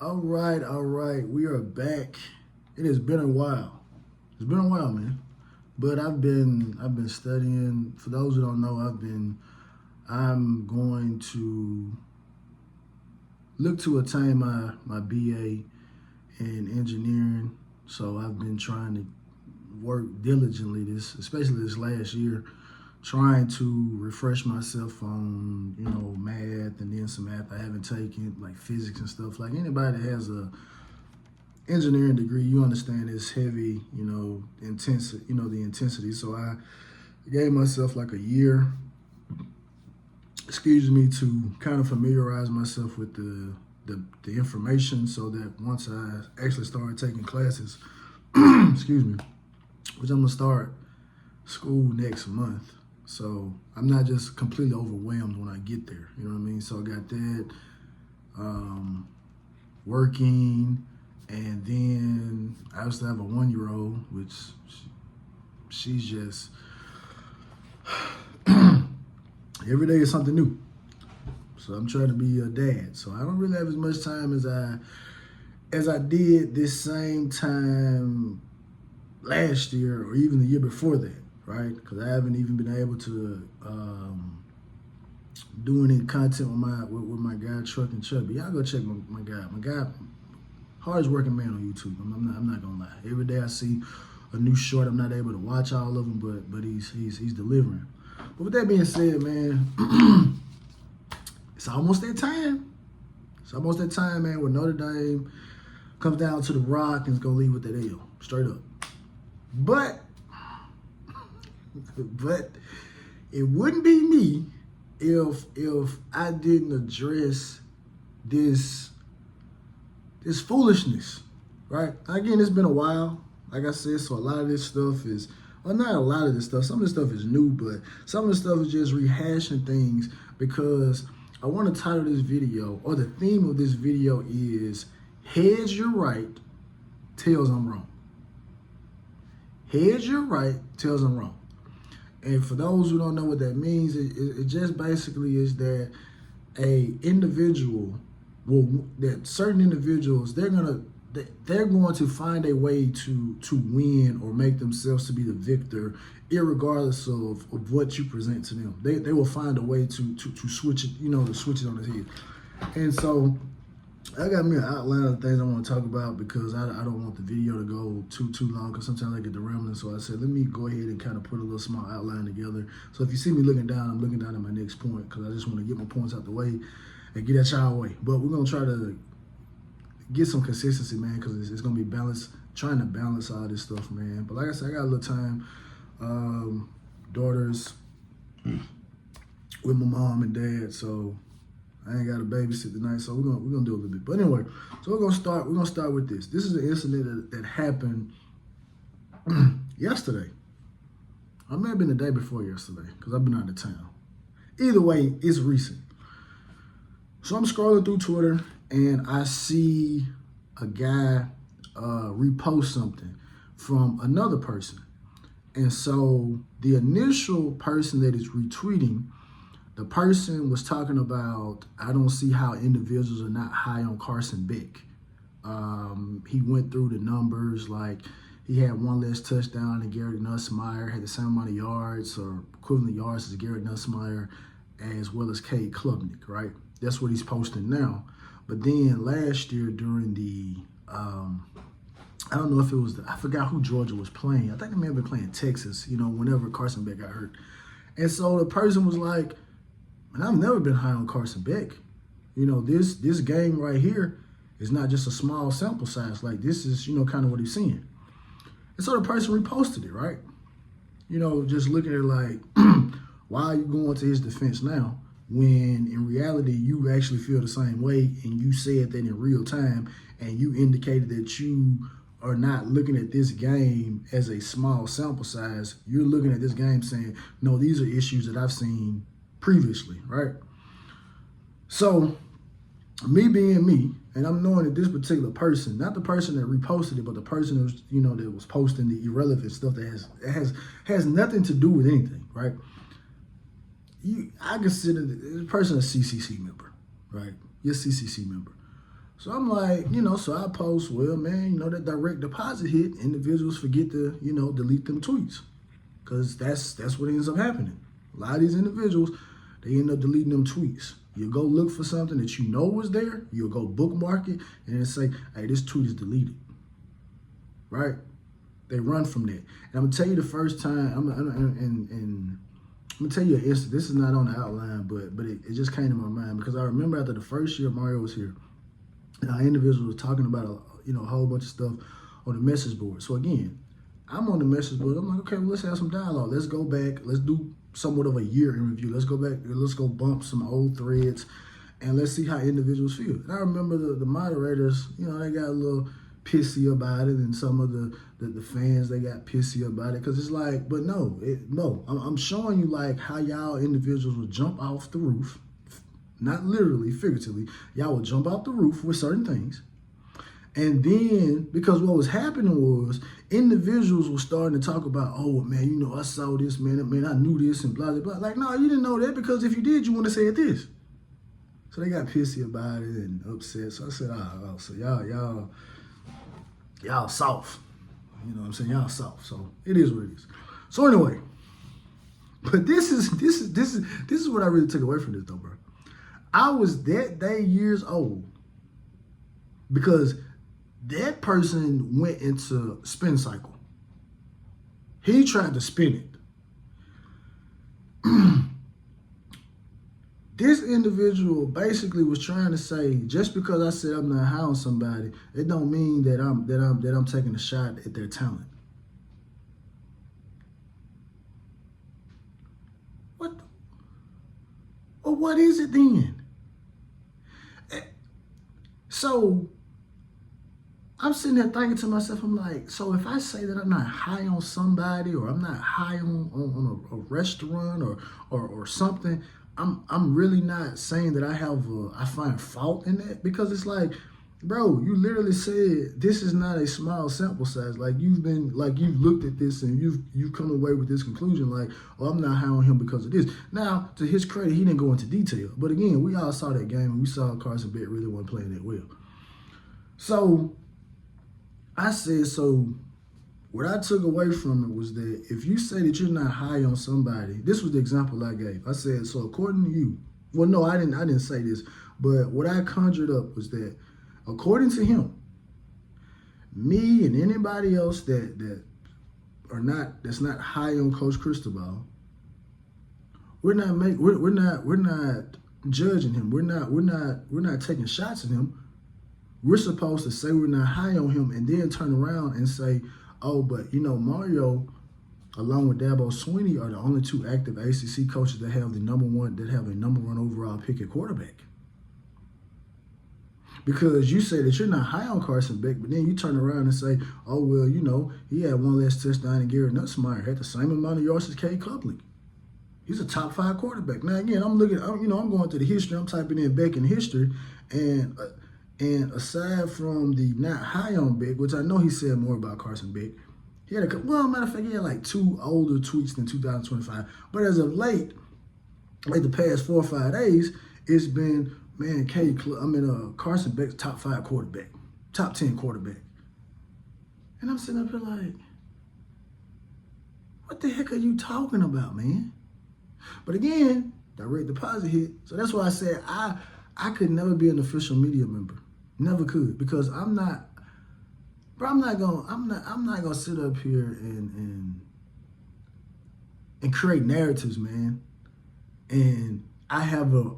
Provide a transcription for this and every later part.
All right. We are back. It has been a while. It's been a while, man. But I've been studying. For those who don't know, I'm going to look to attain my BA in engineering. So I've been trying to work diligently especially this last year, trying to refresh myself on, math and then some math I haven't taken, like physics and stuff. Like anybody that has a engineering degree, you understand it's heavy, intense, the intensity. So I gave myself like a year, to kind of familiarize myself with the information so that once I actually started taking classes, excuse me, which I'm gonna start school next month. So I'm not just completely overwhelmed when I get there. You know what I mean? So I got that, working, and then I also have a 1-year-old, which she's just every day is something new. So I'm trying to be a dad. So I don't really have as much time as I did this same time last year or even the year before that, right? Because I haven't even been able to do any content with my guy Truck and Chubby. Y'all go check my guy. My guy, hardest working man on YouTube. I'm not gonna lie. Every day I see a new short. I'm not able to watch all of them, but he's delivering. But with that being said, man, it's almost that time. It's almost that time, man, where Notre Dame comes down to the Rock and is gonna leave with that L, straight up. But it wouldn't be me if I didn't address this foolishness, right? Again, it's been a while, like I said, so a lot of this stuff is, well, not a lot of this stuff. Some of this stuff is new, but some of the stuff is just rehashing things because I want to title this video, or the theme of this video is Heads You're Right, Tails I'm Wrong. Heads you're right, tails I'm wrong. And for those who don't know what that means, it just basically is that that certain individuals, they're going to find a way to win or make themselves to be the victor, irregardless of what you present to them. They will find a way to switch it, to switch it on its head. And so I got me an outline of the things I want to talk about because I don't want the video to go too long because sometimes I get the rambling. So I said, let me go ahead and kind of put a little small outline together. So if you see me looking down, I'm looking down at my next point because I just want to get my points out the way and get that y'all way. But we're going to try to get some consistency, man, because it's going to be balanced, trying to balance all this stuff, man. But like I said, I got a little time. Daughters with my mom and dad, so I ain't got to babysit tonight, so we're gonna do a little bit. But anyway, so we're gonna start with this. This is an incident that happened yesterday. I may have been the day before yesterday because I've been out of town. Either way, it's recent. So I'm scrolling through Twitter and I see a guy repost something from another person. And so the initial person that is retweeting, the person was talking about, I don't see how individuals are not high on Carson Beck. He went through the numbers, like he had one less touchdown than Garrett Nussmeier, had the same amount of yards or equivalent yards as Garrett Nussmeier, as well as Cade Klubnik, right? That's what he's posting now. But then last year during the, I don't know if it was, I forgot who Georgia was playing. I think they may have been playing Texas, whenever Carson Beck got hurt. And so the person was like, and I've never been high on Carson Beck. This game right here is not just a small sample size. Like this is, kind of what he's seeing. And so the person reposted it, right? Just looking at it like, why are you going to his defense now when in reality you actually feel the same way and you said that in real time and you indicated that you are not looking at this game as a small sample size. You're looking at this game saying, no, these are issues that I've seen previously, right? So me being me, and I'm knowing that this particular person, not the person that reposted it, but the person that was, that was posting the irrelevant stuff that has nothing to do with anything, right? I consider this person a CCC member, right? You're a CCC member. So I'm like, so I post, well, man, that direct deposit hit, individuals forget to, delete them tweets. Because that's what ends up happening. A lot of these individuals, they end up deleting them tweets. You go look for something that you know was there, you'll go bookmark it, and then say, hey, this tweet is deleted. Right? They run from that. And I'm going to tell you the first time, I'm going to tell you an instance. This is not on the outline, but it just came to my mind because I remember after the first year Mario was here, our individual was talking about a whole bunch of stuff on the message board. So again, I'm on the message board. I'm like, okay, well, let's have some dialogue. Let's go back. Let's do somewhat of a year in review. Let's go back. Let's go bump some old threads, and let's see how individuals feel. And I remember the moderators, they got a little pissy about it, and some of the fans, they got pissy about it because it's like, but no, I'm showing you like how y'all individuals will jump off the roof. Not literally, figuratively, y'all would jump out the roof with certain things. And then, because what was happening was, individuals were starting to talk about, oh, man, I saw this, man, I knew this, and blah, blah, blah. Like, no, you didn't know that, because if you did, you want to say it this. So they got pissy about it and upset. So I said, oh, so y'all soft. You know what I'm saying? Y'all soft. So it is what it is. So anyway, but this is what I really took away from this, though, bro. I was that day years old because that person went into spin cycle. He tried to spin it. This individual basically was trying to say, just because I said I'm not high on somebody, it don't mean that I'm taking a shot at their talent. What is it then? So I'm sitting there thinking to myself, I'm like, so if I say that I'm not high on somebody, or I'm not high on a restaurant or something, I'm really not saying that I find fault in that, because it's like, bro, you literally said this is not a small sample size. Like you've looked at this and you've come away with this conclusion, like, oh, I'm not high on him because of this. Now, to his credit, he didn't go into detail. But again, we all saw that game and we saw Carson Beck really wasn't playing that well. So I said, so what I took away from it was that if you say that you're not high on somebody, this was the example I gave. I said, so according to you, well, no, I didn't say this, but what I conjured up was that according to him, me and anybody else that's not high on Coach Cristobal, we're not judging him. We're not taking shots at him. We're supposed to say we're not high on him and then turn around and say, oh, but Mario, along with Dabo Swinney, are the only two active ACC coaches that have a number one overall pick at quarterback. Because you say that you're not high on Carson Beck, but then you turn around and say, oh, well, he had one less touchdown than Gary Nussmeier, had the same amount of yards as Cade Klubnik. He's a top 5 quarterback. Now, again, I'm going through the history. I'm typing in Beck in history, and aside from the not high on Beck, which I know he said more about Carson Beck, he had matter of fact, he had like 2 older tweets than 2025. But as of late, like the past 4 or 5 days, it's been, man, Carson Beck's top 5 quarterback, top 10 quarterback. And I'm sitting up here like, what the heck are you talking about, man? But again, direct deposit hit. So that's why I said I could never be an official media member. Never could, because I'm not gonna sit up here and create narratives, man. And I have an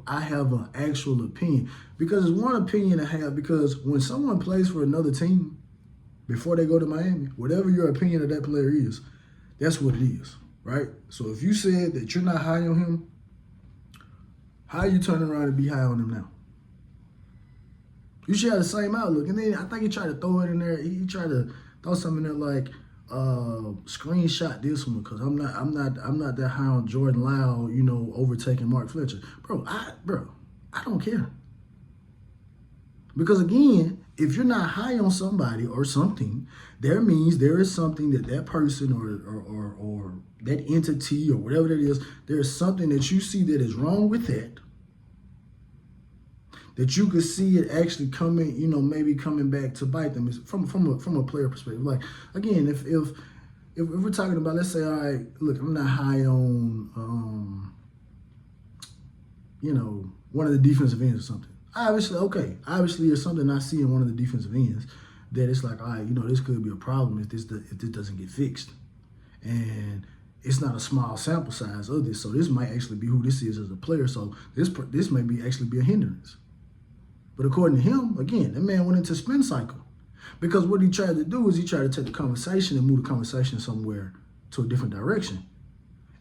actual opinion, because it's one opinion I have, because when someone plays for another team before they go to Miami, whatever your opinion of that player is, that's what it is, right? So if you said that you're not high on him, how are you turning around and be high on him now? You should have the same outlook. And then I think he tried to throw it in there. He tried to throw something in there like, screenshot this one, because I'm not that high on Jordan Lyle, overtaking Mark Fletcher. Bro, I don't care. Because again, if you're not high on somebody or something, that means there is something that person or that entity or whatever that is, there's something that you see that is wrong with that that you could see it actually coming, maybe coming back to bite them is from a player perspective. Like, again, if we're talking about, let's say, all right, look, I'm not high on, one of the defensive ends or something. Obviously, there's something I see in one of the defensive ends that it's like, all right, this could be a problem if this doesn't get fixed. And it's not a small sample size of this, so this might actually be who this is as a player. So this may actually be a hindrance. But according to him, again, that man went into spin cycle. Because what he tried to do is he tried to take the conversation and move the conversation somewhere to a different direction.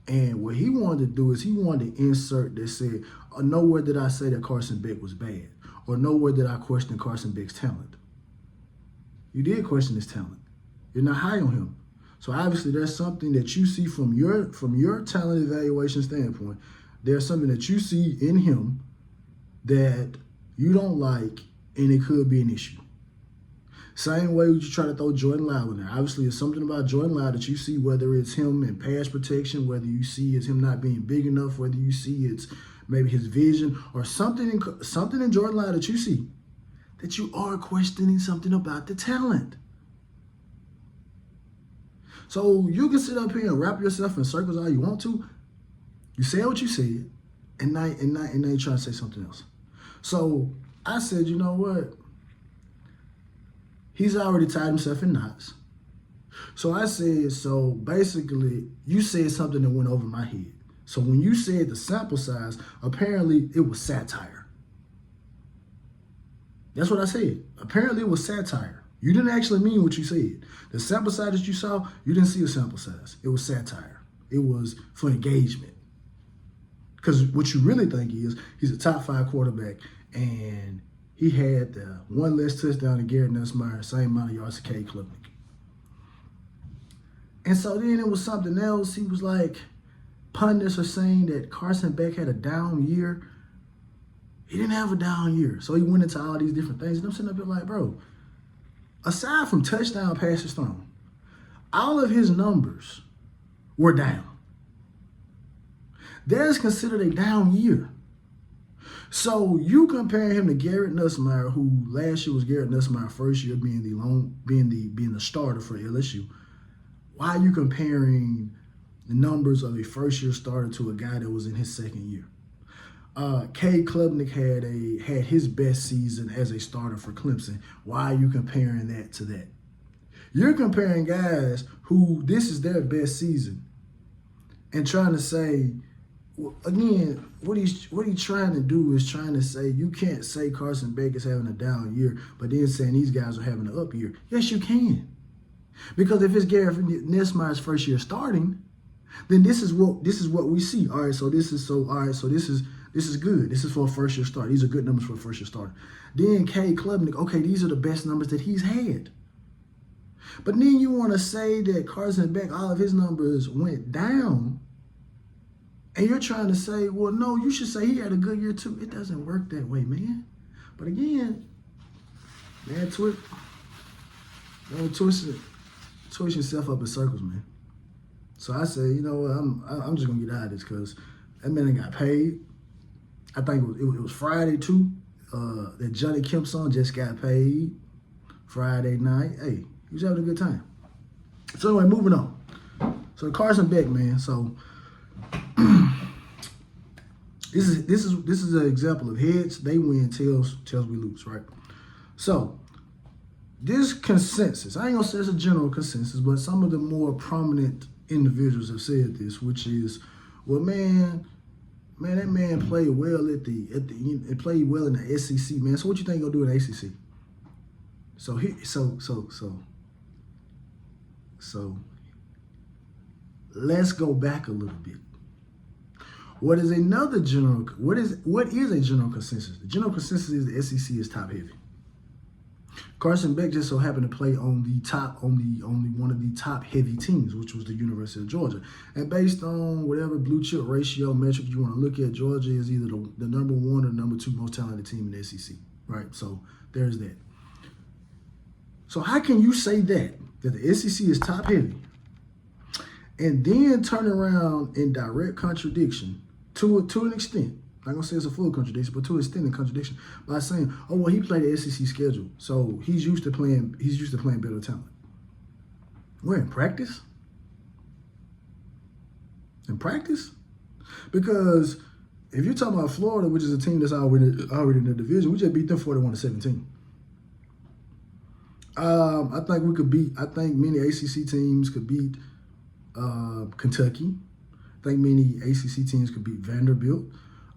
And what he wanted to do is he wanted to insert that said, nowhere did I say that Carson Beck was bad, or nowhere did I question Carson Beck's talent. You did question his talent. You're not high on him. So obviously there's something that you see from your talent evaluation standpoint. There's something that you see in him that you don't like, and it could be an issue. Same way you try to throw Jordan Love in there. Obviously, there's something about Jordan Love that you see, whether it's him in pass protection, whether you see it's him not being big enough, whether you see it's maybe his vision, or something in Jordan Love that you see that you are questioning something about the talent. So you can sit up here and wrap yourself in circles all you want to. You said what you said, and now you're trying to say something else. So I said, you know what? He's already tied himself in knots. So I said, so basically, you said something that went over my head. So when you said the sample size, apparently it was satire. That's what I said. Apparently it was satire. You didn't actually mean what you said. The sample size that you saw, you didn't see a sample size. It was satire. It was for engagement. Because what you really think is, he's a top 5 quarterback, and he had the one less touchdown to Garrett Nussmeier, same amount of yards to Cade Klubnik. And so then it was something else. He was like, pundits are saying that Carson Beck had a down year. He didn't have a down year. So he went into all these different things. And I'm sitting up there like, bro, aside from touchdown passes thrown, all of his numbers were down. That is considered a down year. So you compare him to Garrett Nussmeier, who last year was Garrett Nussmeier's first year being the starter for LSU. Why are you comparing the numbers of a first-year starter to a guy that was in his second year? Cade Klubnik had his best season as a starter for Clemson. Why are you comparing that to that? You're comparing guys who this is their best season and trying to say, again, what he's trying to do is trying to say you can't say Carson Beck is having a down year, but then saying these guys are having an up year. Yes, you can. Because if it's Garrett Nussmeier's first year starting, then this is what we see. All right, so this is good. This is for a first year start. These are good numbers for a first year starter. Then Cade Klubnik, okay, these are the best numbers that he's had. But then you want to say that Carson Beck, all of his numbers went down, and you're trying to say, well, no, you should say he had a good year too. It doesn't work that way, man. But again, man, twist yourself up in circles, man. So I said, you know what, I'm just gonna get out of this because that man got paid. I think it was Friday too. That Johnny Kemp song just got paid Friday night. Hey, he was having a good time. So anyway, moving on. So Carson Beck, man. So this is an example of heads they win, tails we lose, right? So this consensus, I ain't gonna say it's a general consensus, but some of the more prominent individuals have said this, which is, well, man, that man played well it played well in the SEC, man. So what you think he'll do in the ACC? So let's go back a little bit. What is a general consensus? The general consensus is the SEC is top heavy. Carson Beck just so happened to play on one of the top heavy teams, which was the University of Georgia. And based on whatever blue chip ratio metric you want to look at, Georgia is either the number 1 or number 2 most talented team in the SEC, right? So there's that. So how can you say that the SEC is top heavy and then turn around in direct contradiction to an extent I'm not gonna say it's a full contradiction, but to an extent, a contradiction by saying, "Oh well, he played the SEC schedule, so he's used to playing. He's used to playing better talent." We're in practice. In practice, because if you're talking about Florida, which is a team that's already in the division, we just beat them 41-17. I think we could beat. I think many ACC teams could beat Kentucky. I think many ACC teams could beat Vanderbilt.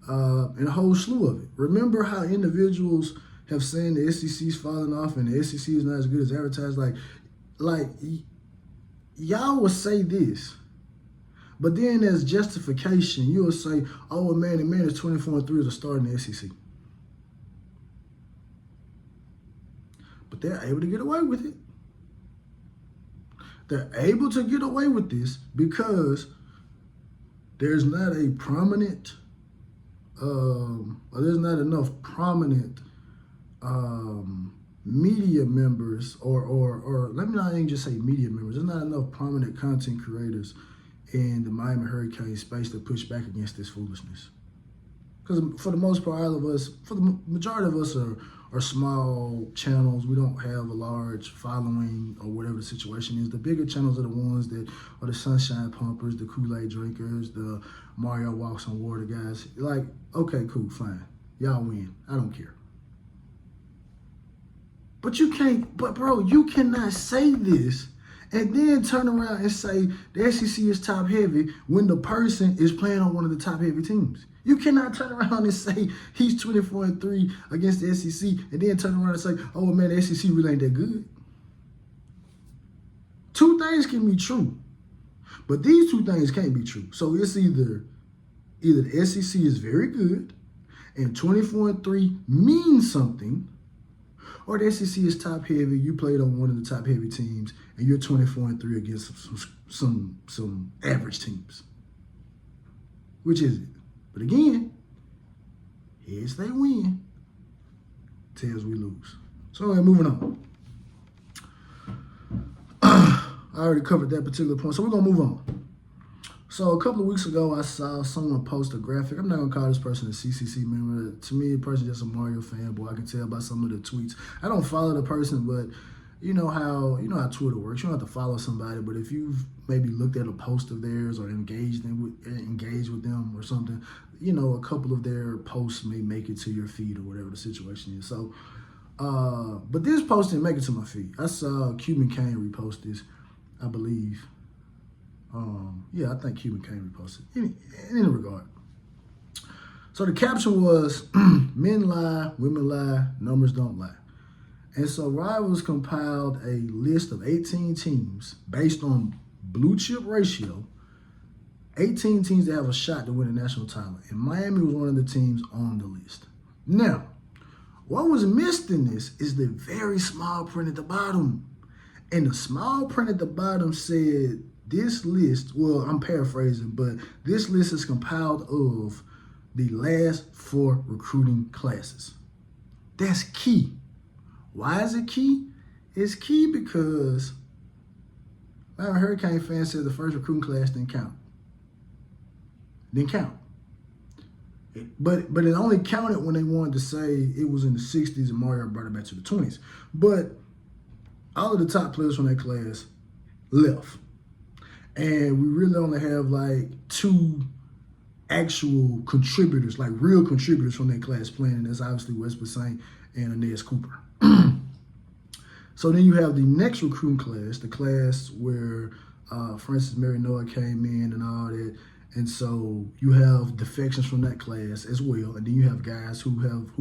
And a whole slew of it. Remember how individuals have said the SEC's falling off and the SEC is not as good as advertised? Like y'all will say this, but then as justification, you'll say, "Oh man, the man is 24-3 as a starter in the SEC." But they're able to get away with it. They're able to get away with this because there's not a prominent. There's not enough prominent media members, or let me not even just say media members. There's not enough prominent content creators in the Miami Hurricane space to push back against this foolishness. Because for the most part, all of us, for the majority of us, are small channels. We don't have a large following or whatever the situation is. The bigger channels are the ones that are the Sunshine Pumpers, the Kool-Aid drinkers, the Mario Walks on Water guys. Like, okay, cool, fine. Y'all win. I don't care. But you can't, bro, you cannot say this and then turn around and say the SEC is top heavy when the person is playing on one of the top heavy teams. You cannot turn around and say he's 24-3 against the SEC and then turn around and say, "Oh man, the SEC really ain't that good." Two things can be true, but these two things can't be true. So it's either the SEC is very good and 24-3 means something, or the SEC is top heavy. You played on one of the top heavy teams, and you're 24-3 against some average teams. Which is it? But again, heads they win, tails we lose. So anyway, moving on. I already covered that particular point, so we're gonna move on. So a couple of weeks ago, I saw someone post a graphic. I'm not gonna call this person a CCC member. To me, the person is just a Mario fanboy. I can tell by some of the tweets. I don't follow the person, but you know how Twitter works. You don't have to follow somebody, but if you've maybe looked at a post of theirs or engaged with them or something, a couple of their posts may make it to your feed or whatever the situation is. So, but this post didn't make it to my feed. I saw Cuban Kane repost this, I believe. I think Cuban Kane reposted. In any regard. So the caption was, "Men lie, women lie, numbers don't lie." And so Rivals compiled a list of 18 teams based on blue chip ratio, 18 teams that have a shot to win a national title. And Miami was one of the teams on the list. Now, what was missed in this is the very small print at the bottom. And the small print at the bottom said, this list, well, I'm paraphrasing, but this list is compiled of the last 4 recruiting classes. That's key. Why is it key? It's key because Miami Hurricane fans said the first recruiting class didn't count. But it only counted when they wanted to say it was in the 60s and Mario brought it back to the 20s. But all of the top players from that class left. And we really only have like 2 actual contributors, like real contributors from that class playing. And that's obviously Westbrook Saint and Aeneas Cooper. So then you have the next recruiting class, the class where Francis Mary Noah came in and all that. And so you have defections from that class as well. And then you have guys who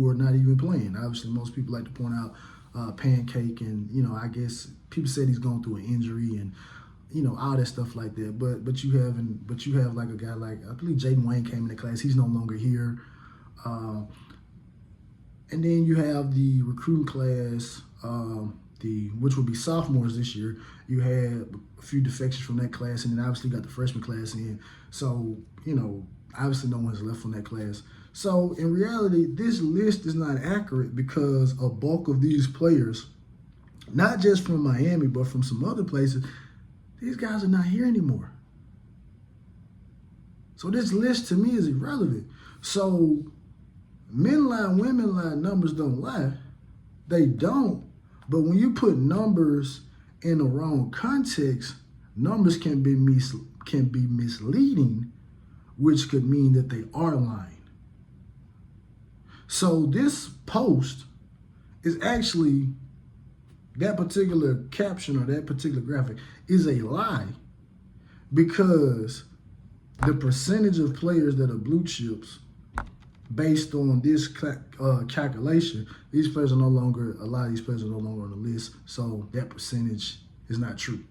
are not even playing. Obviously, most people like to point out Pancake and, I guess people said he's going through an injury and, all that stuff like that. But you have like a guy like, I believe Jaden Wayne came in the class. He's no longer here. And then you have the recruiting class, which would be sophomores this year. You had a few defections from that class, and then obviously got the freshman class in. So, obviously no one's left from that class. So in reality, this list is not accurate because a bulk of these players, not just from Miami, but from some other places, these guys are not here anymore. So this list to me is irrelevant. So Men lie, women lie, numbers don't lie. They don't. But when you put numbers in the wrong context, numbers can be misleading, which could mean that they are lying. So this post is actually, that particular caption or that particular graphic is a lie, because the percentage of players that are blue chips, based on this calculation, these players are no longer, a lot of these players are no longer on the list. So that percentage is not true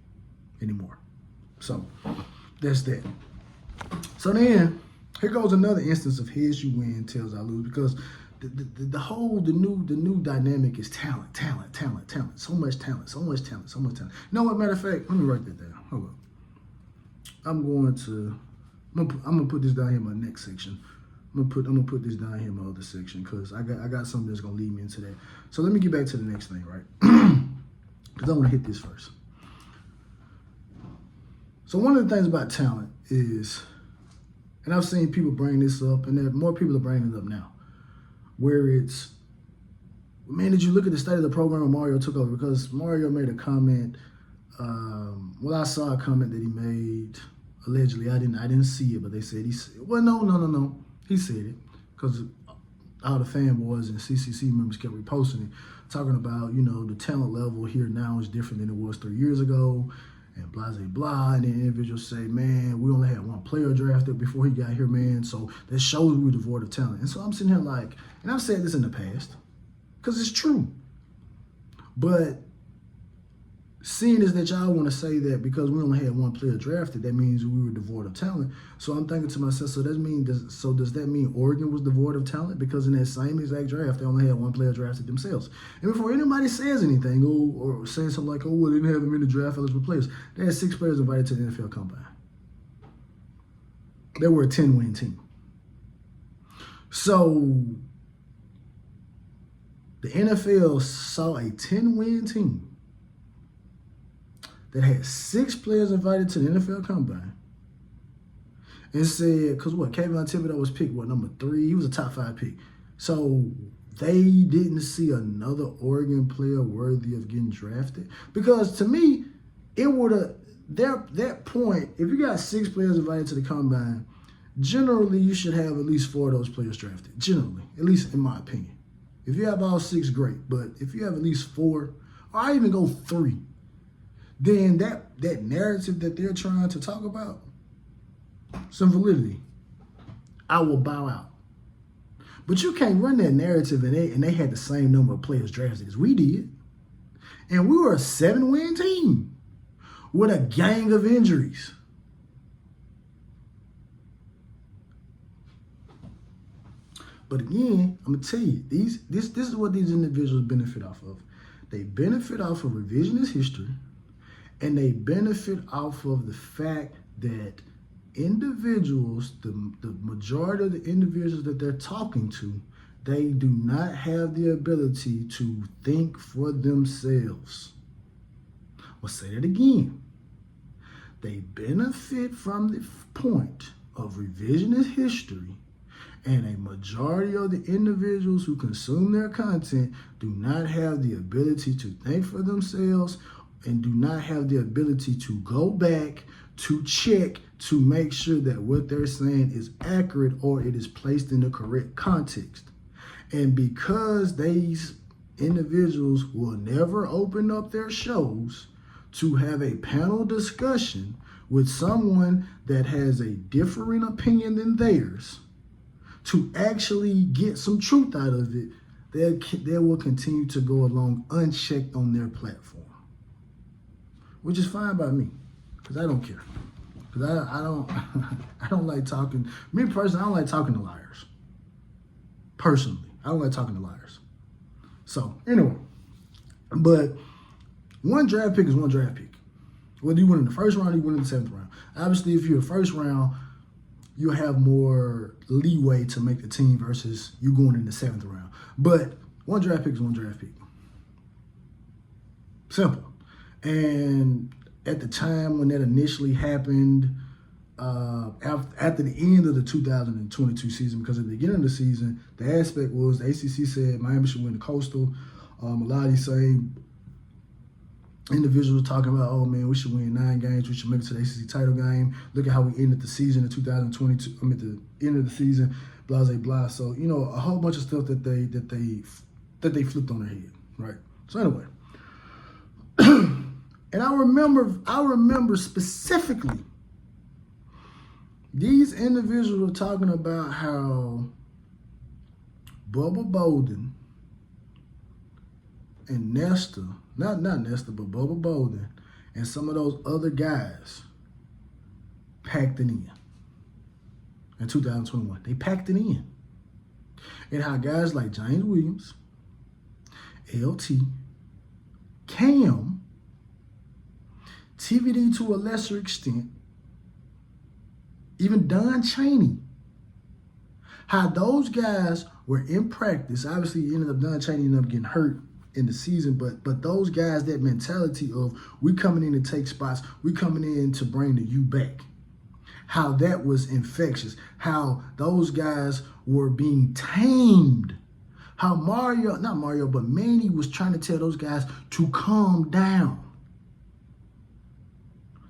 anymore. So that's that. So then here goes another instance of heads you win, tails I lose, because the new dynamic is talent. So much talent. You know what? Matter of fact, let me write that down. Hold up. I'm gonna put this down here in my next section. I'm gonna put this down here in my other section, because I got something that's gonna lead me into that. So let me get back to the next thing, right? Because I want to hit this first. So one of the things about talent is, and I've seen people bring this up, and more people are bringing it up now, where it's, man, did you look at the state of the program when Mario took over? Because Mario made a comment. I saw a comment that he made, allegedly. I didn't see it, but they said no. He said it, because all the fanboys and CCC members kept reposting it, talking about, the talent level here now is different than it was 3 years ago, and blah, blah, blah. And then individuals say, man, we only had one player drafted before he got here, man, so that shows we were devoid of talent. And so I'm sitting here like, and I've said this in the past, because it's true. But seeing is that y'all want to say that because we only had one player drafted, that means we were devoid of talent. So I'm thinking to myself, does that mean Oregon was devoid of talent? Because in that same exact draft, they only had one player drafted themselves. And before anybody says anything, or saying something like, well, they didn't have them in the draft eligible players, they had 6 players invited to the NFL Combine. They were a 10-win team. So the NFL saw a 10-win team that had 6 players invited to the NFL Combine, and said, because Kayvon Thibodeaux was picked, number 3? He was a top 5 pick. So they didn't see another Oregon player worthy of getting drafted. Because to me, it would have, that point, if you got 6 players invited to the Combine, generally you should have at least 4 of those players drafted. Generally, at least in my opinion. If you have all 6, great. But if you have at least 4, or I even go 3, then that narrative that they're trying to talk about, some validity, I will bow out. But you can't run that narrative, and they had the same number of players drafted as we did. And we were a 7-win team with a gang of injuries. But again, I'm going to tell you, this is what these individuals benefit off of. They benefit off of revisionist history, and they benefit off of the fact that individuals, the majority of the individuals that they're talking to, they do not have the ability to think for themselves. I'll say that again. They benefit from the point of revisionist history, and a majority of the individuals who consume their content do not have the ability to think for themselves, and do not have the ability to go back to check to make sure that what they're saying is accurate or it is placed in the correct context. And because these individuals will never open up their shows to have a panel discussion with someone that has a differing opinion than theirs, to actually get some truth out of it, they will continue to go along unchecked on their platform. Which is fine by me, because I don't care. Because I don't like talking. Me personally, I don't like talking to liars. Personally, I don't like talking to liars. So anyway, but one draft pick is one draft pick. Whether you win in the first round or you win in the 7th round. Obviously, if you're the first round, you'll have more leeway to make the team versus you going in the 7th round. But one draft pick is one draft pick. Simple. And at the time when that initially happened, after the end of the 2022 season, because at the beginning of the season, the aspect was the ACC said Miami should win the Coastal. A lot of these same individuals were talking about, oh man, we should win 9 games, we should make it to the ACC title game. Look at how we ended the season in 2022. I mean, the end of the season, blah blah blah. So a whole bunch of stuff that they flipped on their head, right? So anyway, and I remember specifically. These individuals were talking about how Bubba Bolden and Nesta, not Nesta, but Bubba Bolden and some of those other guys packed it in 2021. They packed it in. And how guys like James Williams, LT, Cam, TVD to a lesser extent, even Don Chaney, how those guys were in practice. Obviously, Don Chaney ended up getting hurt in the season, but those guys, that mentality of we coming in to take spots, we coming in to bring the U back, how that was infectious, how those guys were being tamed, how Manny was trying to tell those guys to calm down.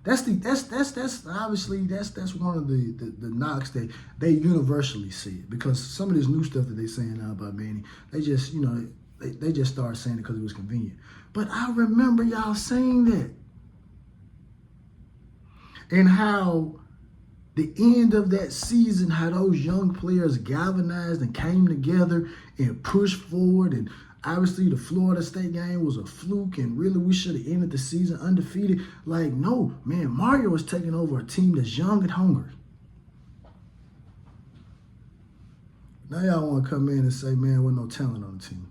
That's obviously one of the knocks that they universally see, because some of this new stuff that they saying now about Manny, they just they just started saying it because it was convenient. But I remember y'all saying that, and how the end of that season, how those young players galvanized and came together and pushed forward. And obviously the Florida State game was a fluke, and really we should have ended the season undefeated. Like, no, man, Mario is taking over a team that's young and hungry. Now y'all want to come in and say, man, with no talent on the team.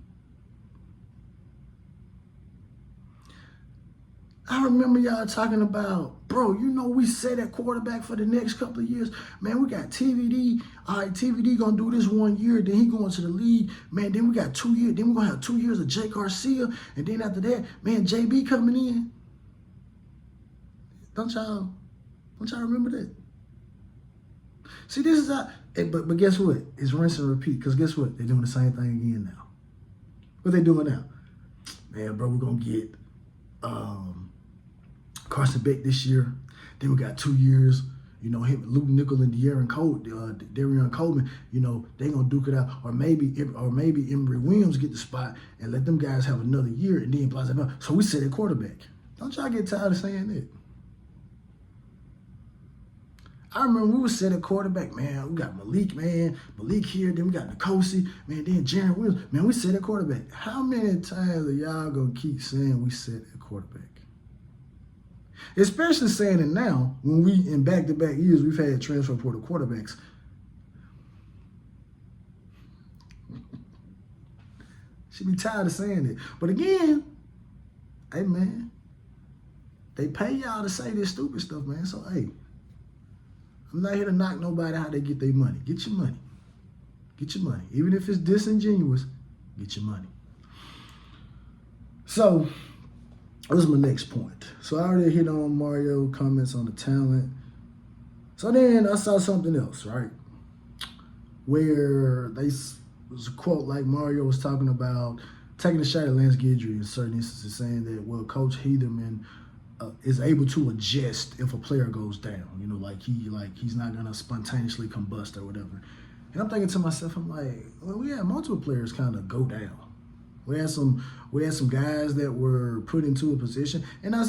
I remember y'all talking about, bro, we set at quarterback for the next couple of years. Man, we got TVD. All right, TVD going to do this 1 year. Then he going to the league. Man, then we got 2 years. Then we're going to have 2 years of Jake Garcia. And then after that, man, JB coming in. Don't y'all remember that? See, this is how, but guess what? It's rinse and repeat. Because guess what? They're doing the same thing again now. What they doing now? Man, bro, we're going to get Carson Beck this year. Then we got 2 years. Him, Luke Nickel and Darian Coleman. They gonna duke it out, or maybe Emory Williams get the spot and let them guys have another year, and then blah blah blah. So we set at quarterback. Don't y'all get tired of saying that? I remember we were set at quarterback, man. We got Malik here. Then we got Nkosi, man. Then Jaron Williams, man. We set at quarterback. How many times are y'all gonna keep saying we set at quarterback? Especially saying it now, when we, in back-to-back years, we've had transfer portal quarterbacks. Should be tired of saying it. But again, hey, man, they pay y'all to say this stupid stuff, man. So, hey, I'm not here to knock nobody how they get their money. Get your money. Get your money. Even if it's disingenuous, get your money. So, this is my next point. So I already hit on Mario comments on the talent. So then I saw something else, right? Where was a quote like Mario was talking about taking a shot at Lance Guidry in certain instances, saying that, well, Coach Heatherman is able to adjust if a player goes down. He's not gonna spontaneously combust or whatever. And I'm thinking to myself, I'm like, well, we had multiple players kind of go down. We had some guys that were put into a position, and I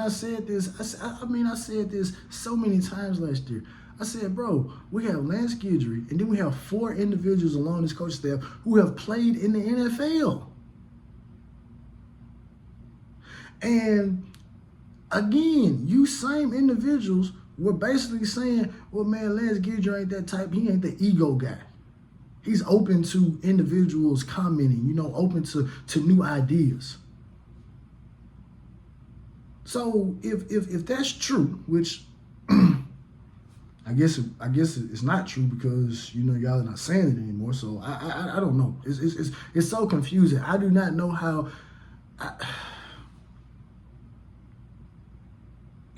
said this. I said this so many times last year. I said, bro, we have Lance Guidry, and then we have 4 individuals along this coaching staff who have played in the NFL. And again, you same individuals were basically saying, well, man, Lance Guidry ain't that type. He ain't the ego guy. He's open to individuals commenting, open to new ideas. So if that's true, which I guess it's not true, because y'all are not saying it anymore. So I don't know. It's so confusing. I do not know how.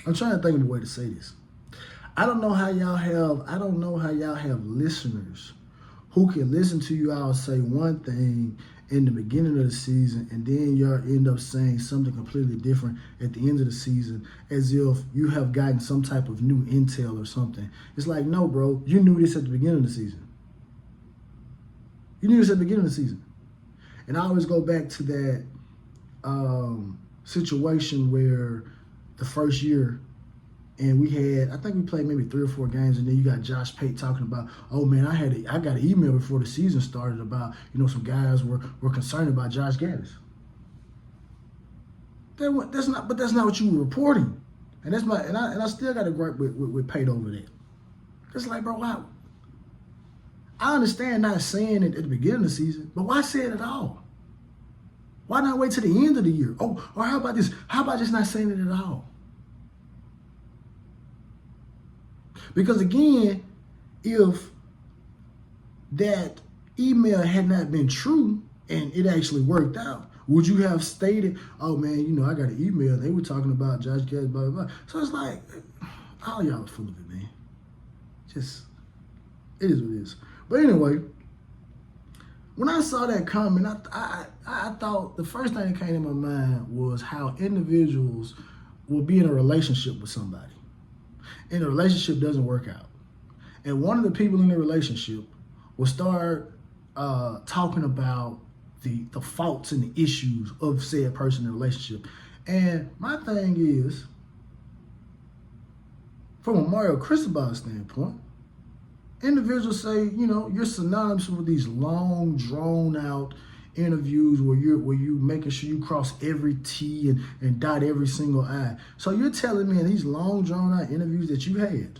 I'm trying to think of a way to say this. I don't know how y'all have listeners who can listen to you all say one thing in the beginning of the season and then y'all end up saying something completely different at the end of the season, as if you have gotten some type of new intel or something. It's like, no, bro, you knew this at the beginning of the season. You knew this at the beginning of the season. And I always go back to that situation where the first year, and I think we played maybe 3 or 4 games, and then you got Josh Pate talking about, oh man, I got an email before the season started about, some guys were concerned about Josh Gaddis. That's not what you were reporting, and I still got a gripe with Pate over that. It's like, bro, why? I understand not saying it at the beginning of the season, but why say it at all? Why not wait till the end of the year? Oh, or how about this? How about just not saying it at all? Because again, if that email had not been true and it actually worked out, would you have stated, oh man, I got an email, they were talking about Josh Gaddis, blah, blah, blah. So it's like, all y'all are full of it, man. Just, it is what it is. But anyway, when I saw that comment, I thought the first thing that came to my mind was how individuals will be in a relationship with somebody, and the relationship doesn't work out. And one of the people in the relationship will start talking about the faults and the issues of said person in the relationship. And my thing is, from a Mario Cristobal standpoint, individuals say, you're synonymous with these long, drawn-out interviews where you making sure you cross every T and dot every single I. So you're telling me in these long, drawn-out interviews that you had,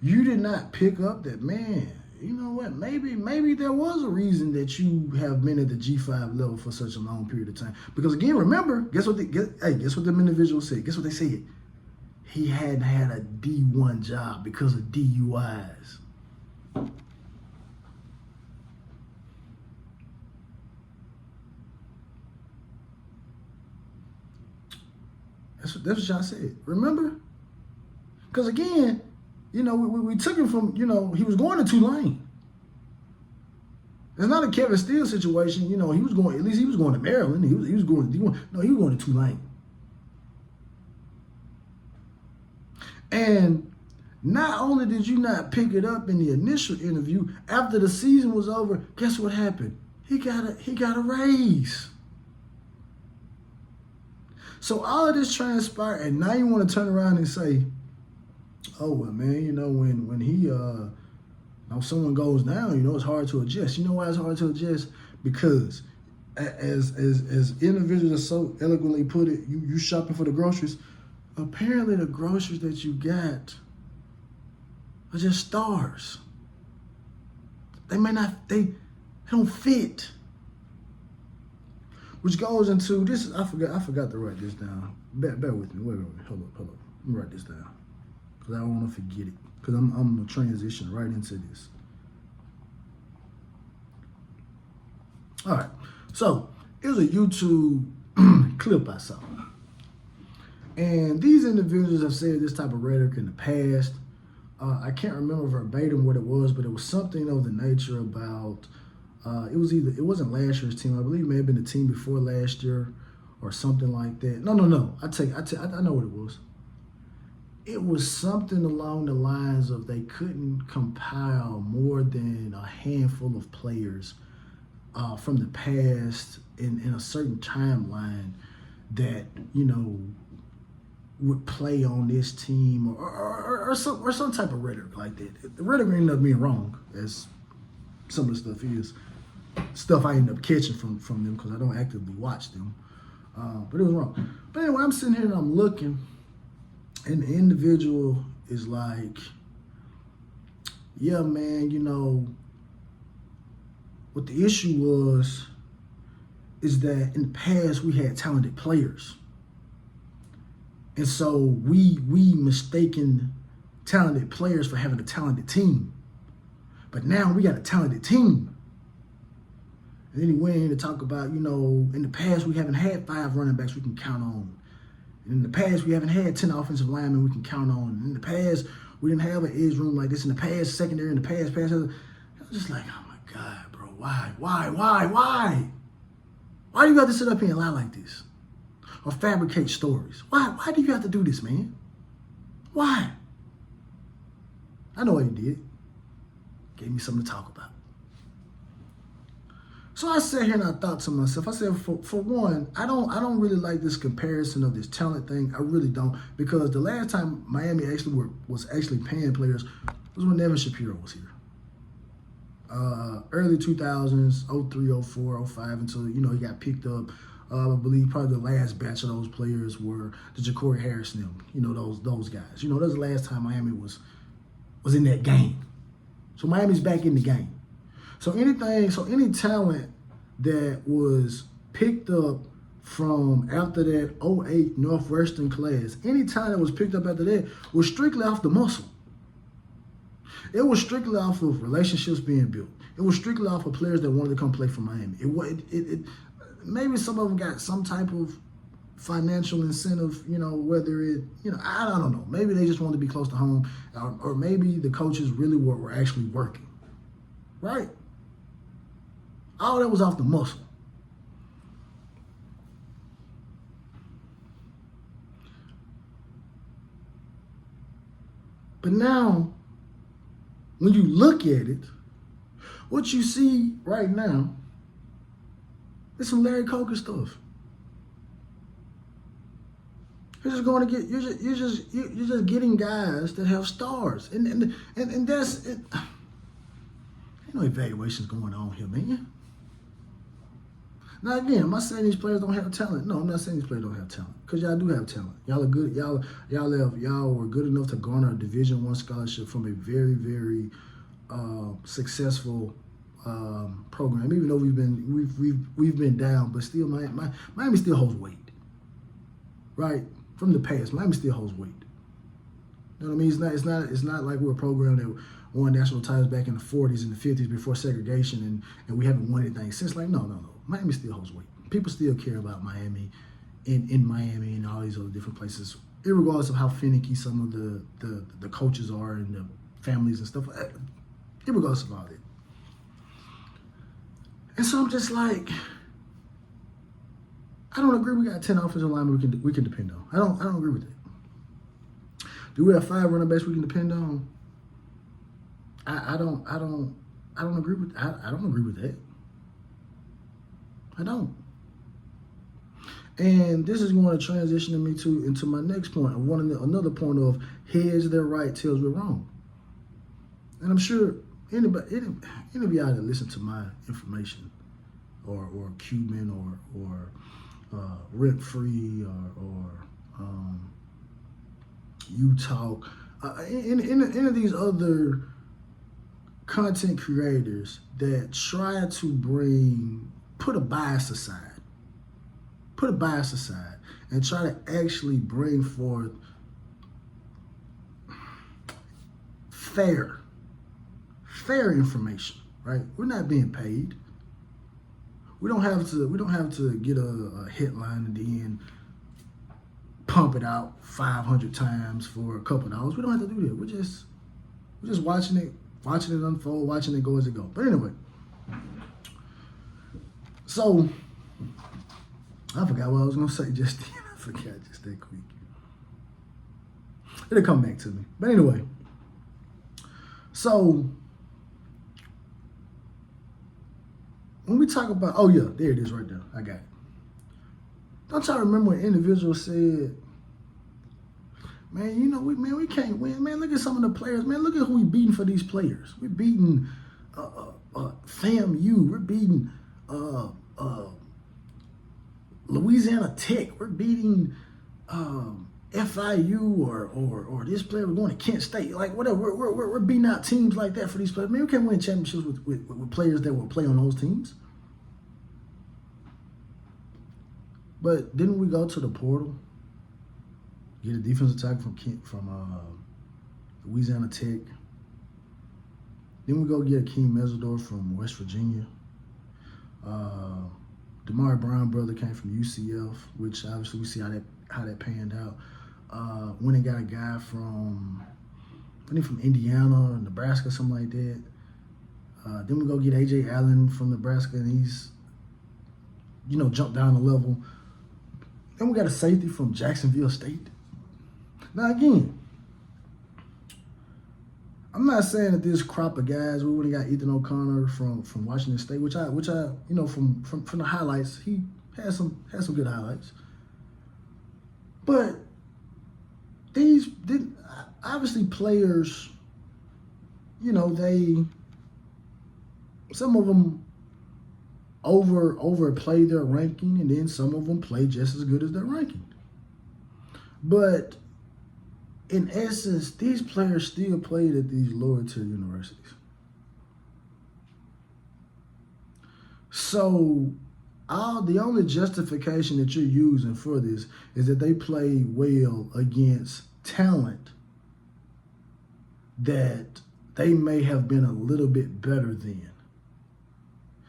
you did not pick up that, man, you know what, maybe there was a reason that you have been at the G5 level for such a long period of time. Because again, remember, guess what them individuals said? Guess what they said? He hadn't had a D1 job because of DUIs. That's what y'all said. Remember? Because again, we took him from, he was going to Tulane. It's not a Kevin Steele situation. He was going to Maryland. He was going to Tulane. And not only did you not pick it up in the initial interview, after the season was over, guess what happened? He got a raise. So all of this transpired, and now you want to turn around and say, oh well, man, when he someone goes down, it's hard to adjust. You know why it's hard to adjust? Because as individuals have so eloquently put it, you shopping for the groceries. Apparently the groceries that you got are just stars. They don't fit. Which goes into this. I forgot to write this down. Bear with me. Wait. Hold up. Let me write this down, because I don't want to forget it. Because I'm gonna transition right into this. All right. So it was a YouTube clip I saw. And these individuals have said this type of rhetoric in the past. I can't remember verbatim what it was, but it was something of the nature about, it wasn't last year's team. I believe it may have been the team before last year or something like that. No. I know what it was. It was something along the lines of they couldn't compile more than a handful of players from the past in a certain timeline that, would play on this team or some type of rhetoric like that. The rhetoric ended up being wrong, as some of the stuff is. Stuff I end up catching from them because I don't actively watch them. But it was wrong. But anyway, I'm sitting here and I'm looking, and the individual is like, yeah, man, what the issue is that in the past we had talented players. And so we mistaken talented players for having a talented team. But now we got a talented team. And then he went in to talk about, in the past we haven't had 5 running backs we can count on. In the past, we haven't had 10 offensive linemen we can count on. In the past, we didn't have an edge room like this. In the past, secondary, in the past. I was just like, oh my God, bro, why? Why do you have to sit up here and lie like this? Or fabricate stories? Why do you have to do this, man? Why? I know what you did. Gave me something to talk about. So I sat here and I thought to myself, I said, for one, I don't really like this comparison of this talent thing. I really don't, because the last time Miami was actually paying players was when Devin Shapiro was here. Early 2000s, 03, 04, 05, until, he got picked up. I believe probably the last batch of those players were the Ja'Cory Harris and them, those guys. That was the last time Miami was in that game. So Miami's back in the game. So any talent that was picked up from after that 08 Northwestern class, any talent that was picked up after that was strictly off the muscle. It was strictly off of relationships being built. It was strictly off of players that wanted to come play for Miami. Maybe some of them got some type of financial incentive, whether I don't know. Maybe they just wanted to be close to home, or maybe the coaches really were actually working, right? All that was off the muscle. But now, when you look at it, what you see right now is some Larry Coker stuff. You're just going to get you're just getting guys that have stars, and that's it. Ain't no evaluations going on here, man. Now again, am I saying these players don't have talent? No, I'm not saying these players don't have talent, because y'all do have talent. Y'all are good. Y'all were good enough to garner a Division I scholarship from a very, very successful program. Even though we've been down, but still, Miami still holds weight, right? From the past, Miami still holds weight. You know what I mean? It's not like we're a program that won national titles back in the 40s and the 50s before segregation, and we haven't won anything since. Like, no. Miami still holds weight. People still care about Miami in Miami and all these other different places, irregardless of how finicky some of the coaches are and the families and stuff. Irregardless of all that. And so I'm just like, I don't agree we got 10 offensive linemen we can depend on. I don't agree with that. Do we have 5 running backs we can depend on? I don't agree with that. I don't. And this is going to transition me into my next point. Another point of heads they're right, tails we're wrong. And I'm sure any of y'all that listen to my information, or Cuban or Rent Free or You Talk, any of these other content creators that try to put a bias aside and try to actually bring forth fair information, right? We're not being paid. We don't have to get a headline and then pump it out 500 times for a couple of hours. We don't have to do that. We're just watching it unfold, watching it go as it goes. But anyway, so I forgot what I was gonna say just then. I forgot just that quick. It'll come back to me. But anyway, so when we talk about, oh yeah, there it is right there. I got it. Don't y'all remember when an individual said, man, we can't win. Man, look at some of the players. Man, look at who we beating for these players. We're beating FAMU. We're beating Louisiana Tech. We're beating FIU or this player. We're going to Kent State. Like, whatever. We're beating out teams like that for these players. Man, we can't win championships with players that will play on those teams. But didn't we go to the portal, get a defensive tackle from Louisiana Tech? Then we go get Akeem Mesidor from West Virginia. Damari Brown brother came from UCF, which obviously we see how that panned out. When they got a guy from Indiana or Nebraska, something like that. Then we go get AJ Allen from Nebraska, and he's jumped down the level. Then we got a safety from Jacksonville State. Now again, I'm not saying that this crop of guys, we would have got Ethan O'Connor from Washington State, which I from the highlights, he has some good highlights. But these obviously players, some of them overplay their ranking, and then some of them play just as good as their ranking. But in essence, these players still played at these lower tier universities. So the only justification that you're using for this is that they play well against talent that they may have been a little bit better than.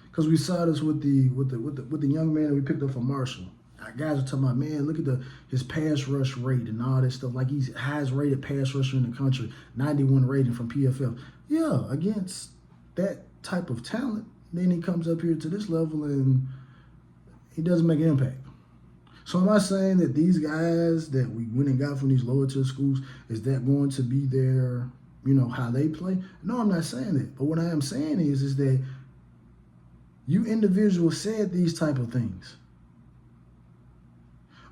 Because we saw this with the young man that we picked up from Marshall. Our guys are talking about, man, look at his pass rush rate and all this stuff. Like, he's highest rated pass rusher in the country, 91 rating from PFF. Yeah, against that type of talent, then he comes up here to this level and he doesn't make an impact. So am I saying that these guys that we went and got from these lower tier schools, is that going to be their, how they play? No, I'm not saying that. But what I am saying is that you individuals said these type of things.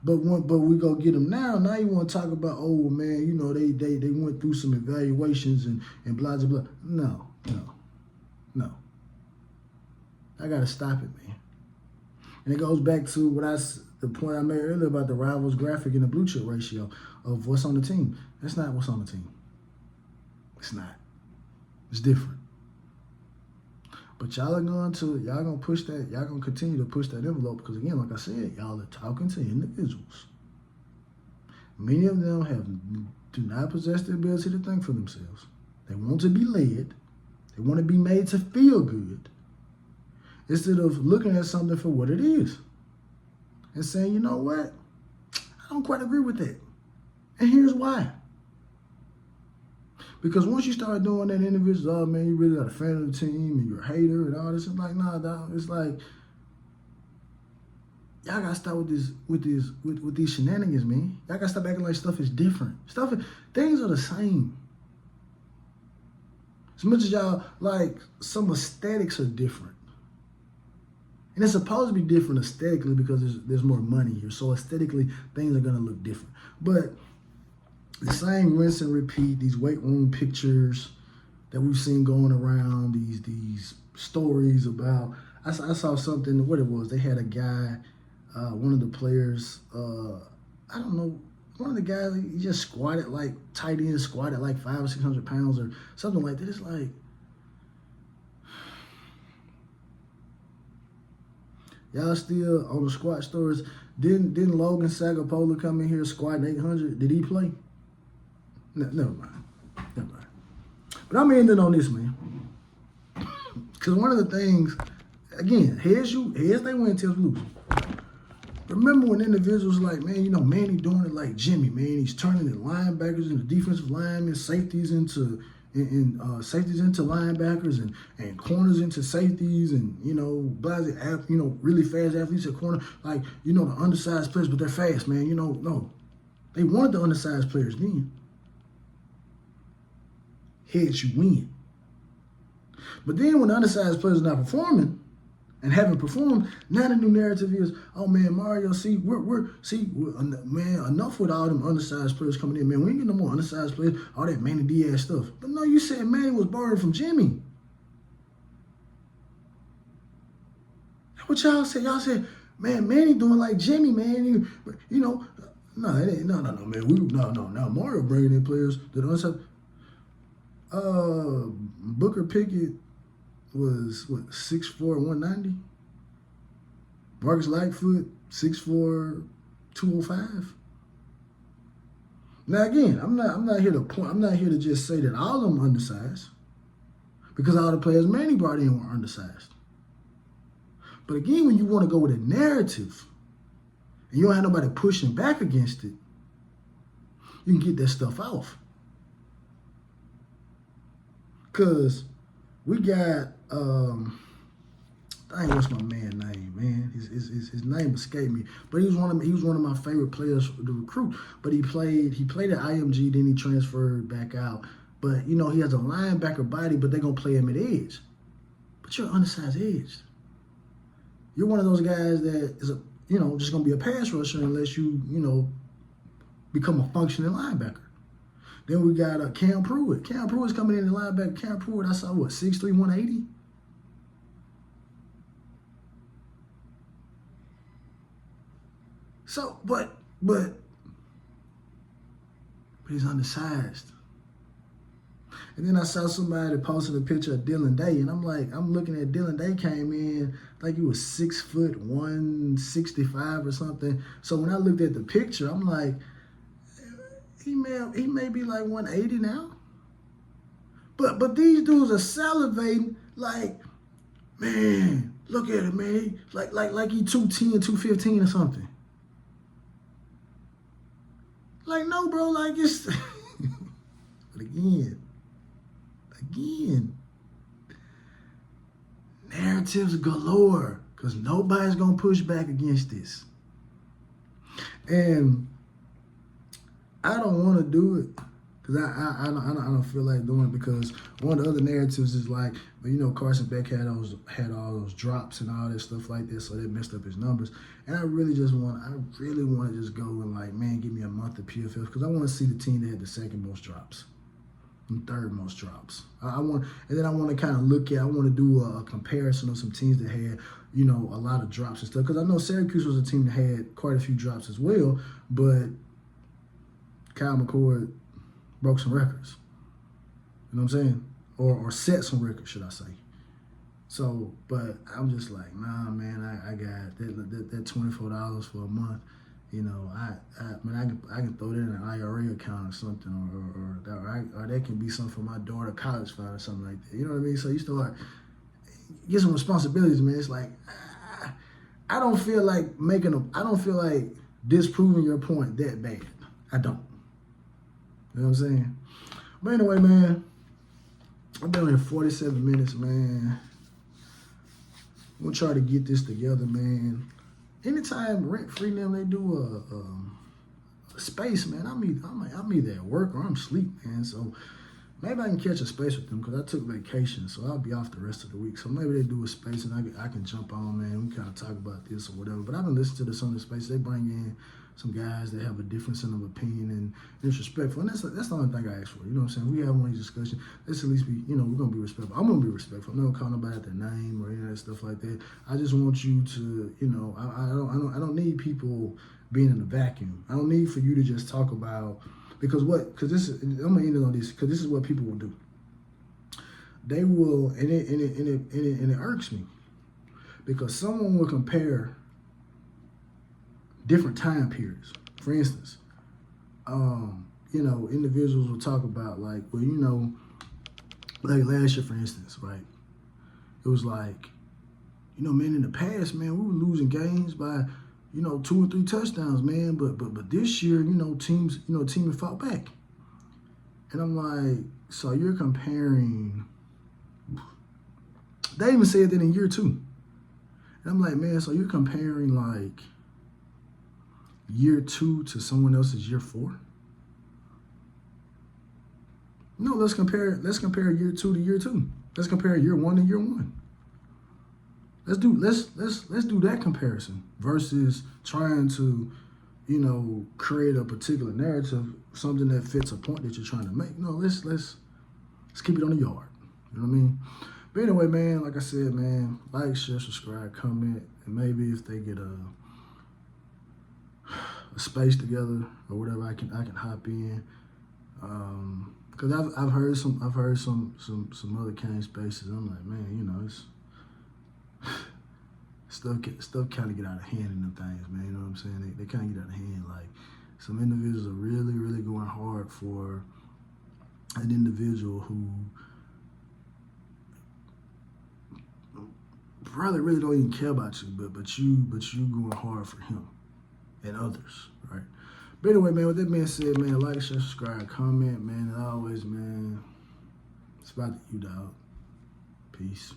But we go get them now. Now you want to talk about, oh, well, man, they went through some evaluations and blah, blah, blah. No. I got to stop it, man. And it goes back to the point I made earlier about the rivals graphic and the blue chip ratio of what's on the team. That's not what's on the team. It's not. It's different. But y'all gonna push that, y'all gonna continue to push that envelope, because again, like I said, y'all are talking to individuals. Many of them do not possess the ability to think for themselves. They want to be led. They want to be made to feel good, instead of looking at something for what it is and saying, you know what, I don't quite agree with that. And here's why. Because once you start doing that, individuals, oh man, you really not a fan of the team and you're a hater and all this, it's like, nah, dog. It's like, y'all gotta stop with these shenanigans, man. Y'all gotta stop acting like stuff is different. Things are the same. As much as y'all, like, some aesthetics are different. And it's supposed to be different aesthetically because there's more money here. So aesthetically, things are gonna look different. But the same rinse and repeat, these weight room pictures that we've seen going around, these stories about, I saw something, what it was, they had a guy, one of the players, I don't know, one of the guys, he just squatted like, tight end squatted like 500 or 600 pounds or something like that. It's like, y'all still on the squat stories. Didn't Logan Sagapola come in here squatting 800? Did he play? No, never mind. But I'm ending on this, man. Because one of the things, again, heads they win, tails lose. Remember when individuals like, man, Manny doing it like Jimmy, man. He's turning the linebackers into defensive linemen, safeties into linebackers and corners into safeties and, really fast athletes at corner. Like, the undersized players, but they're fast, man. No. They wanted the undersized players then. Heads, you win. But then when the undersized players are not performing and haven't performed, now the new narrative is, oh man, Mario, man, enough with all them undersized players coming in, man. We ain't getting no more undersized players, all that Manny Diaz stuff. But no, you said Manny was borrowed from Jimmy. That's what y'all said. Y'all said, man, Manny doing like Jimmy, man. No, it ain't, no, man. Now Mario bringing in players that are undersized. Booker Pickett was 6'4", 190. Marcus Lightfoot 6'4", 205. Now again, I'm not here to just say that all of them are undersized, because all the players Manny brought in were undersized. But again, when you want to go with a narrative and you don't have nobody pushing back against it, you can get that stuff off. Cause we got I ain't what's my man name, man. His name escaped me, but he was one of my favorite players to recruit. But he played at IMG, then he transferred back out. But you know he has a linebacker body, but they're gonna play him at edge. But you're an undersized edge. You're one of those guys that is just gonna be a pass rusher unless you become a functioning linebacker. Then we got Cam Pruitt. Cam Pruitt's coming in the linebacker. Cam Pruitt, I saw 6'3", 180. So, but he's undersized. And then I saw somebody posted a picture of Dylan Day, and I'm looking at Dylan Day came in like he was 6 foot 165 or something. So when I looked at the picture, I'm like, he may be like 180 now. But these dudes are salivating like, man, look at him, man. Like he 210, 215 or something. Like, no, bro, like it's but again, narratives galore, because nobody's gonna push back against this. And I don't want to do it because I don't feel like doing it, because one of the other narratives is like, well, Carson Beck had all those drops and all that stuff like this, so that messed up his numbers. And I really want to just go and like, man, give me a month of PFF, because I want to see the team that had the second most drops and third most drops. And then I want to kind of I want to do a comparison of some teams that had, a lot of drops and stuff, because I know Syracuse was a team that had quite a few drops as well, but Kyle McCord broke some records. You know what I'm saying? Or set some records, should I say. So, but I'm just like, nah, man, I got that $24 for a month. I can throw that in an IRA account or something, or that can be something for my daughter college fund or something like that. You know what I mean? So you start get some responsibilities, man. It's like I don't feel like disproving your point that bad. I don't. You know what I'm saying? But anyway, man, I've been on here 47 minutes, man. I'm gonna try to get this together, man. Anytime Rent Free them, they do a space, man. I'm either at work or I'm asleep, man. So maybe I can catch a space with them, because I took vacation, so I'll be off the rest of the week. So maybe they do a space and I can jump on, man. We kind of talk about this or whatever. But I've been listening to some of the space. They bring in some guys that have a difference in of opinion and it's respectful. And that's the only thing I ask for. You know what I'm saying? We have one of these discussions. Let's at least be, we're going to be respectful. I'm going to be respectful. I'm not going to call nobody out their name or any of that stuff like that. I just want you to, I don't need people being in a vacuum. I don't need for you to just talk about, I'm going to end it on this, because this is what people will do. They will, and it irks me, because someone will compare different time periods. For instance, individuals will talk about like, well, like last year, for instance, right? It was like, man, in the past, man, we were losing games by, 2 or 3 touchdowns, man. But this year, teams have fought back. And I'm like, so you're comparing. They even said that in year 2. And I'm like, man, so you're comparing like year 2 to someone else's year 4? No, let's compare year 2 to year 2. Let's compare year 1 to year 1. Let's do that comparison versus trying to, create a particular narrative, something that fits a point that you're trying to make. No, let's keep it on the yard. You know what I mean? But anyway, man, like I said, man, like, share, subscribe, comment, and maybe if they get a space together or whatever, I can hop in. Cause I've heard some other Kane spaces. I'm like, man, it's stuff kind of get out of hand in them things, man. You know what I'm saying? They kind of get out of hand. Like, some individuals are really, really going hard for an individual who brother really don't even care about you, but you going hard for him and others, right? But anyway, man, with that being said, man, like, share, subscribe, comment, man, and always, man, it's about you, dog. Peace.